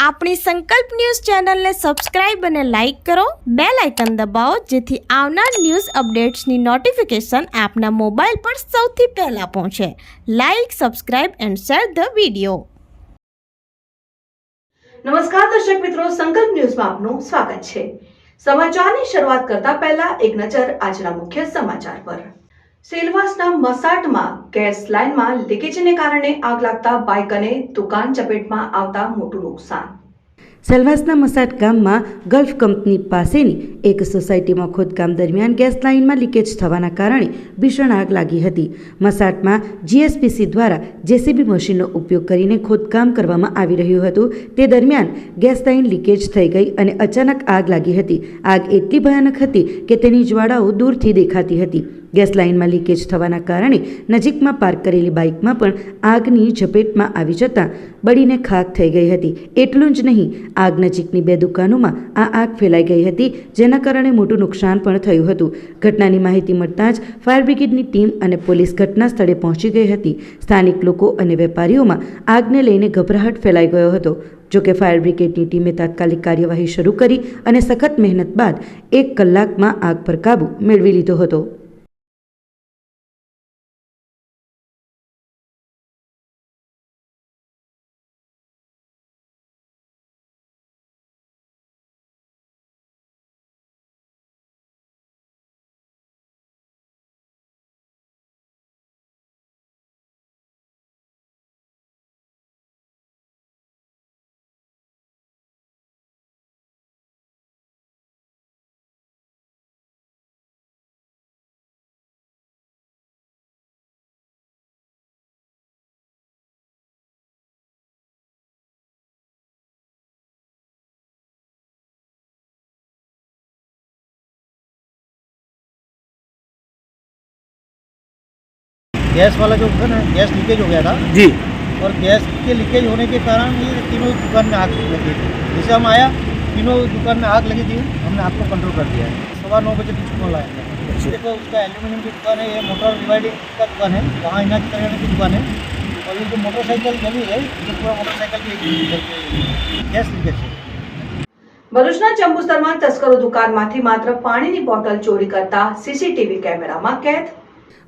આપણી સંકલ્પ ન્યૂઝ ચેનલને સબસ્ક્રાઇબ અને લાઇક કરો, બેલ આઇકન દબાવો જેથી આવનાર ન્યૂઝ અપડેટ્સની નોટિફિકેશન આપના મોબાઈલ પર સૌથી પહેલા પહોંચે. Like, subscribe and share the video. નમસ્કાર દર્શક મિત્રો, સંકલ્પ ન્યૂઝમાં આપનું સ્વાગત છે. સમાચારની શરૂઆત કરતા પહેલા એક નજર આજના મુખ્ય સમાચાર પર. સેલવાસના મસાટમાં ગેસ લાઇનમાં લીકેજને કારણે આગ લાગતા બાઇક અને દુકાન ચપેટમાં આવતા મોટું નુકસાન. સેલવાસના મસાટ ગામમાં ગલ્ફ કંપની પાસેની એક સોસાયટીમાં ખોદકામ દરમિયાન ગેસ લાઇનમાં લીકેજ થવાના કારણે ભીષણ આગ લાગી હતી. મસાટમાં જીએસપીસી દ્વારા જેસીબી મશીનનો ઉપયોગ કરીને ખોદકામ કરવામાં આવી રહ્યું હતું. તે દરમિયાન ગેસ લાઇન લીકેજ થઈ ગઈ અને અચાનક આગ લાગી હતી. આગ એટલી ભયાનક હતી કે તેની જ્વાળાઓ દૂરથી દેખાતી હતી. ગેસ લાઇનમાં લીકેજ થવાના કારણે નજીકમાં પાર્ક કરેલી બાઇકમાં પણ આગની ઝપેટમાં આવી જતાં બળીને ખાખ થઈ ગઈ હતી. એટલું જ નહીં, આગ નજીકની બે દુકાનોમાં આ આગ ફેલાઈ ગઈ હતી, જેના કારણે મોટું નુકસાન પણ થયું હતું. ઘટનાની માહિતી મળતાં જ ફાયર બ્રિગેડની ટીમ અને પોલીસ ઘટના સ્થળે પહોંચી ગઈ હતી. સ્થાનિક લોકો અને વેપારીઓમાં આગને લઈને ગભરાહટ ફેલાઈ ગયો હતો. જોકે ફાયર બ્રિગેડની ટીમે તાત્કાલિક કાર્યવાહી શરૂ કરી અને સખત મહેનત બાદ 1 કલાકમાં આગ પર કાબૂ મેળવી લીધો હતો. गैस वाला जो था ना, गैस लीकेज हो गया था जी। और गैस के लीकेज होने के कारण ये तीनों दुकान में आग लगी थी. जैसे हम आया, तीनों दुकान में आग लगी थी. हमने आग को कंट्रोल कर दिया है. 9:15 बजे बीच में लाया था. देखो, उसका एल्यूमिनियम की दुकान है, ये मोटर रिवाइडिंग का दुकान है, वहाँ इनाज कराने की दुकान है. और ये जो मोटरसाइकिल जली है, ये पूरा मोटरसाइकिल की गैस लीकेज है. ભરૂચના જંબુસરમાં તસ્કરો દુકાનમાંથી માત્ર પાણીની બોટલ ચોરી કરતા સીસીટીવી કેમેરામાં કેદ.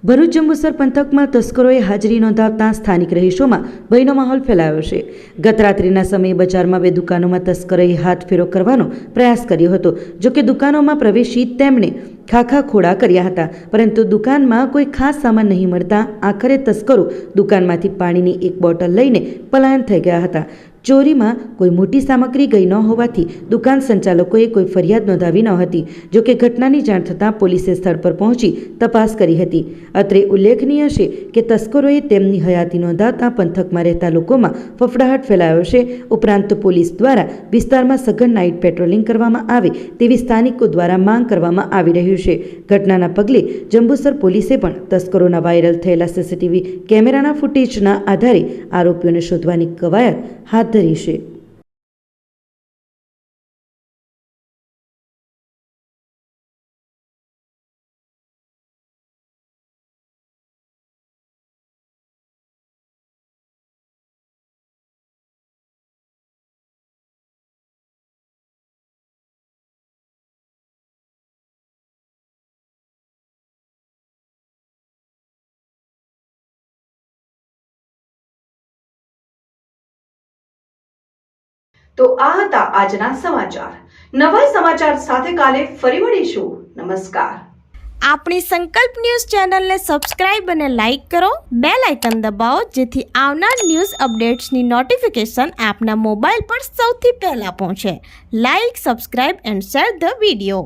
ભરૂચ જંબુસર પંથકમાં તસ્કરોએ હાજરી નોંધાવતા સ્થાનિક રહીશોમાં ભયનો માહોલ ફેલાયો છે. ગત રાત્રિના સમયે બજારમાં 2 દુકાનોમાં તસ્કરોએ હાથફેરો કરવાનો પ્રયાસ કર્યો હતો. જોકે દુકાનોમાં પ્રવેશી તેમણે ખાખા ખોડા કર્યા હતા, પરંતુ દુકાનમાં કોઈ ખાસ સામાન નહીં મળતા આખરે તસ્કરો દુકાનમાંથી પાણીની 1 બોટલ લઈને પલાયન થઈ ગયા હતા. ચોરીમાં કોઈ મોટી સામગ્રી ગઈ ન હોવાથી દુકાન સંચાલકોએ કોઈ ફરિયાદ નોંધાવી ન હતી. જોકે ઘટનાની જાણ થતાં પોલીસે સ્થળ પર પહોંચી તપાસ કરી હતી. અત્રે ઉલ્લેખનીય છે કે તસ્કરોએ તેમની હયાતી નોંધાવતા પંથકમાં રહેતા લોકોમાં ફફડાટ ફેલાયો છે. ઉપરાંત પોલીસ દ્વારા વિસ્તારમાં સઘન નાઇટ પેટ્રોલિંગ કરવામાં આવે તેવી સ્થાનિકો દ્વારા માંગ કરવામાં આવી રહ્યું છે. ઘટનાના પગલે જંબુસર પોલીસે પણ તસ્કરોના વાયરલ થયેલા સીસીટીવી કેમેરાના ફૂટેજના આધારે આરોપીઓને શોધવાની કવાયત હાથ ધરી છે. તો આ હતા આજના સમાચાર. નવા સમાચાર સાથે કાલે ફરી મળીશું. નમસ્કાર. આપણી સંકલ્પ ન્યૂઝ ચેનલને સબસ્ક્રાઇબ અને લાઇક કરો, બેલ આઇકન દબાવો જેથી આવનાર ન્યૂઝ અપડેટ્સની નોટિફિકેશન આપના મોબાઈલ પર સૌથી પહેલા પહોંચે. Like, subscribe and share the video.